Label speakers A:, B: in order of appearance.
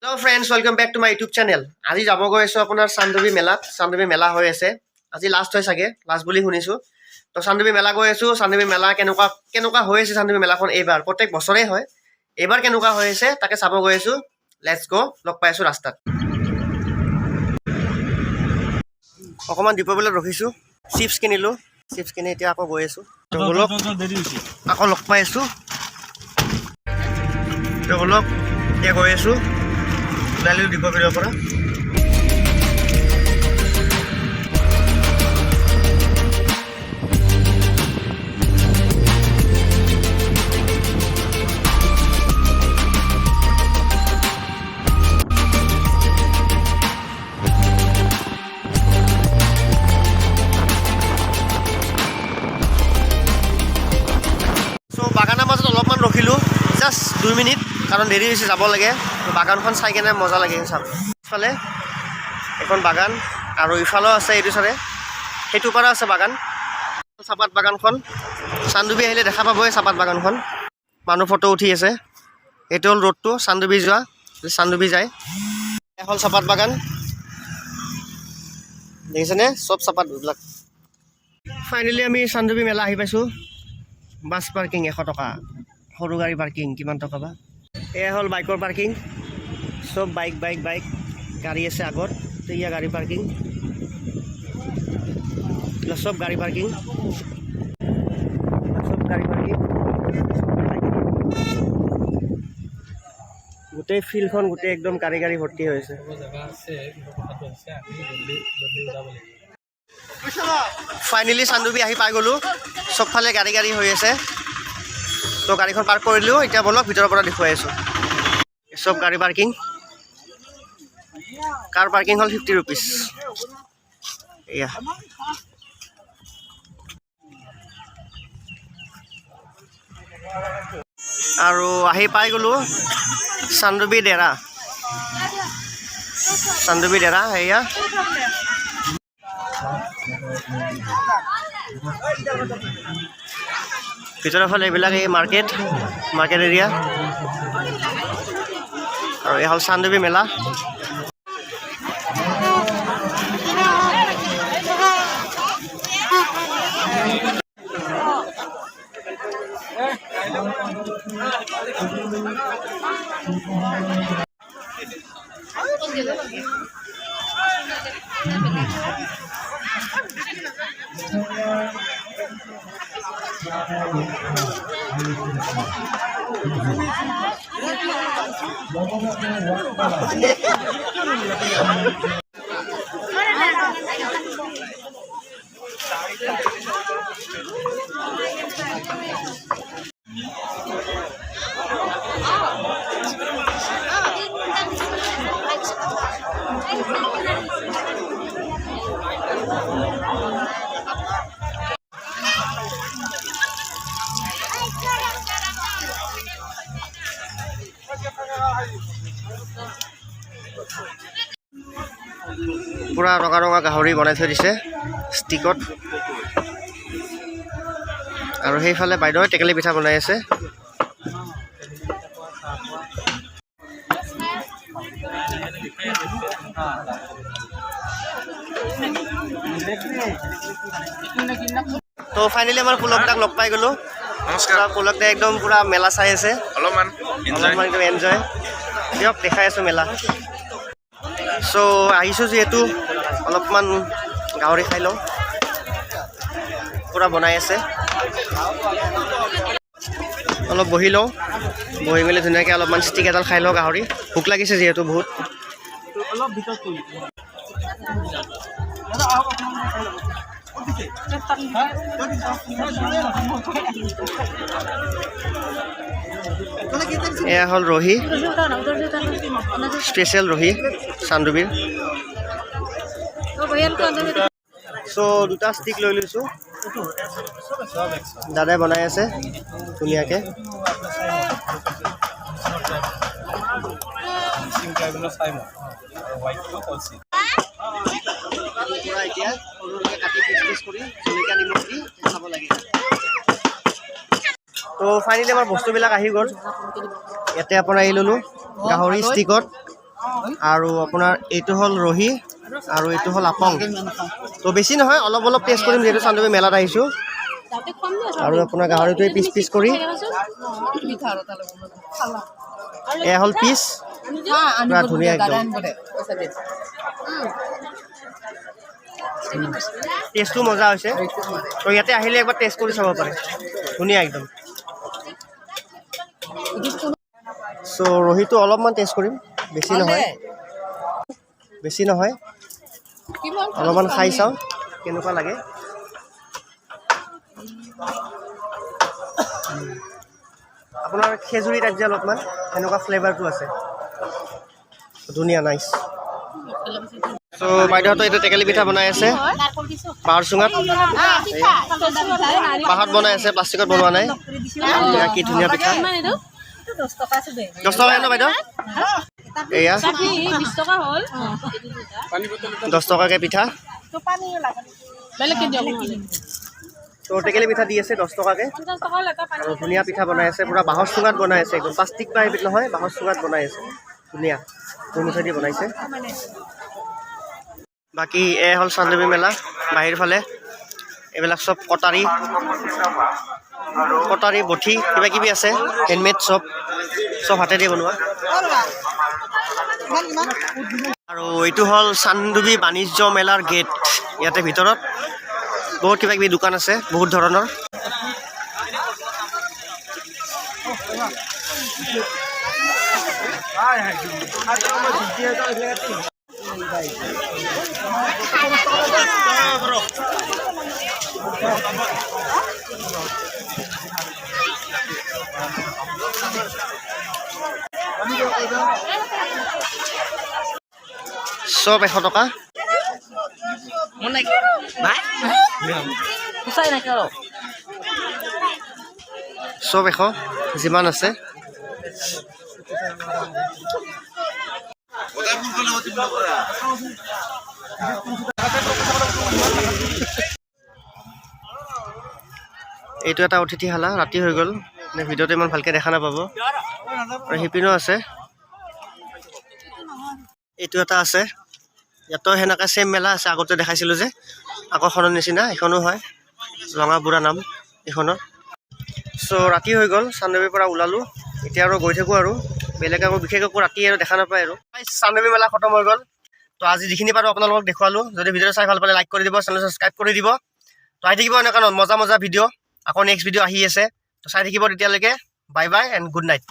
A: Hello friends, welcome back to my YouTube channel. আজি যাব গৈ আছো আপোনাৰ চান্দুবি মেলাত। চান্দুবি মেলা হৈ আছে। আজি লাষ্ট হয় সাগে, লাষ্ট বুলি শুনিছো। তো চান্দুবি মেলা গৈ আছো। চান্দুবি মেলা কেনেকুৱা হৈ আছে চান্দুবি মেলাখন এইবাৰ প্ৰত্যেক বছৰে হয়। এইবাৰ কেনেকুৱা হৈ আছে তাকে চাব গৈ আছো। লেটস গো, লগ পাই আছো ৰাস্তাত। অকমান দীপবিলত ৰখিছো। চিপছ কিনিলো। চিপছ কিনি এতিয়া আকৌ গৈ আছো। তো বলক আকৌ লগ পাই আছো। তো বলক এতিয়া গৈ আছো। লালিও দীপবিলৰ পৰা বাগানৰ মাজত অলপমান ৰখিলোঁ জাষ্ট 2 মিনিট কাৰণ দেৰি হৈছে যাব লাগে বাগানখন চাই কেনে মজা লাগে চাব ইফালে এখন বাগান আৰু ইফালেও আছে এইটো চাৰে সেইটো পৰা আছে বাগান চাপাত বাগানখন চান্দুবি আহিলে দেখা পাবই চাপাত বাগানখন মানুহ ফটো উঠি আছে এইটো হ'ল ৰোডটো চান্দুবি যোৱা চান্দুবি যায় এখন চাপাত বাগান দেখিছেনে সব চাপাত বিলাক ফাইনেলি আমি চান্দুবি মেলা আহি পাইছোঁ বাস পাৰ্কিং 100 টকা সৰু গাড়ী পাৰ্কিং কিমান টকা বা এয়া হ'ল বাইকৰ পাৰ্কিং সব বাইক গাড়ী আছে আগত এয়া গাড়ী পাৰ্কিং সব গাড়ী পাৰ্কিং গোটেই ফিল্ডখন গোটেই একদম গাড়ী ভৰ্তি হৈছে ফাইনেলি চান্দুবি আহি পাই গ'লো সবফালে গাড়ী হৈ আছে তো গাড়ীখন পাৰ্ক কৰিলোঁ এতিয়া বলক ভিতৰৰ পৰা দেখুৱাই আছোঁ সব গাড়ী পাৰ্কিং কাৰ পাৰ্কিং হ'ল 50 रुपीस এয়া আৰু আহি পাই গ'লো চান্দুবি ডেৰা এয়া ভিতৰৰ ফালে এইবিলাক এই মাৰ্কেট এৰিয়া আৰু এই হ'ল চান্দুবি মেলা পুৰা ৰঙা গাহৰি বনাই থৈ দিছে ষ্টিকত আৰু সেইফালে বাইদেউ টেকেলি পিঠা বনাই আছে তো ফাইনেলি আমাৰ পুলকদাক লগ পাই গ'লো নমস্কাৰ পুলকদা একদম পুৰা মেলা চাই আছে অলপমান এনজয় দিয়ক দেখাই আছোঁ মেলা সো আহিছোঁ যিহেতু অলপমান গাহৰি খাই লওঁ পুৰা বনাই আছে অলপ বহি লওঁ বহি মেলি ধুনীয়াকৈ অলপমান ষ্টিক এডাল খাই লওঁ গাহৰি ভোক লাগিছে যিহেতু বহুত এয়া হ'ল ৰহি স্পেচিয়েল ৰহি চান্দুবিৰ চ' 2টা ষ্টিক লৈ লৈছোঁ দাদাই বনাই আছে ধুনীয়াকৈ এতিয়া কাটি পিচ কৰি জলকীয়া নিমখ দি খাব লাগে তো ফাইনেলি আমাৰ বস্তুবিলাক আহি গ'ল ইয়াতে আপোনাৰ এই ল'লোঁ গাহৰি ষ্টিকত আৰু আপোনাৰ এইটো হ'ল ৰহি আৰু এইটো হ'ল আপং তো বেছি নহয় অলপ অলপ টেষ্ট কৰিম যিহেতু চান্দুবি মেলাত আহিছোঁ আৰু আপোনাৰ গাহৰিটোৱে পিচ পিচ কৰি এয়া হ'ল পিচ পুৰা ধুনীয়া একদম টেষ্টটো মজা হৈছে তো ইয়াতে আহিলে একবাৰ টেষ্ট কৰি চাব পাৰে ধুনীয়া একদম চ' ৰহিটো অলপমান টেষ্ট কৰিম বেছি নহয় অলপমান খাই চাওঁ কেনেকুৱা লাগে আপোনাৰ খেজুৰী ৰাজ্য অলপমান সেনেকুৱা ফ্লেভাৰটো আছে ধুনীয়া নাইচ চ' বাইদেউহঁতে এইটো টেকেলি পিঠা বনাই আছে বাঁহৰ চুঙাত বাঁহত বনাই আছে প্লাষ্টিকত বনোৱা নাই কি ধুনীয়া পিঠা 10 টকা ন বাইদেউ এয়া 10 টকাকৈ পিঠা তো টেকেলি পিঠা দি আছে 10 টকাকৈ আৰু ধুনীয়া পিঠা বনাই আছে পূৰা বাঁহৰ চুঙাত বনাই আছে একদম প্লাষ্টিক বা এইবিধ নহয় বাঁহৰ চুঙাত বনাই আছে ধুনীয়া মুঠেদি বনাইছে বাকী এ হ'ল চান্দুবি মেলা বাহিৰ ফালে এইবিলাক চব কটাৰী বঠি কিবা কিবি আছে হেণ্ডমেড চব হাতেদি বনোৱা আৰু এইটো হ'ল চান্দুবি বাণিজ্য মেলাৰ গেট ইয়াতে ভিতৰত বহুত কিবা কিবি দোকান আছে বহুত ধৰণৰ চব 100 টকা চব 100 যিমান আছে এইটো এটা অতিথিশালা ৰাতি হৈ গ'ল নে ভিডিঅ'টো ইমান ভালকৈ দেখা নাপাব আৰু শিপিনো আছে এইটো এটা আছে ইয়াতো সেনেকৈ চেম মেলা আছে আগতে দেখাইছিলোঁ যে আকৰ্ষণৰ নিচিনা এইখনো হয় ৰঙা বুঢ়া নাম এইখনৰ চ' ৰাতি হৈ গ'ল চান্দুবিৰ পৰা ওলালোঁ এতিয়া আৰু গৈ থাকোঁ আৰু বেলেগ আকৌ বিশেষ একো ৰাতি আৰু দেখা নাপায় আৰু চান্দুবি মেলা খতম হৈ গ'ল তো আজি যিখিনি পাৰোঁ আপোনালোকক দেখুৱালোঁ যদি ভিডিঅ'টো চাই ভাল পালে লাইক কৰি দিব চেনেল ছাবস্ক্ৰাইব কৰি দিব তো আহি থাকিব এনেকুৱা মজা ভিডিঅ' আকৌ নেক্সট ভিডিঅ' আহি আছে তো চাই থাকিব তেতিয়ালৈকে bye bye and good night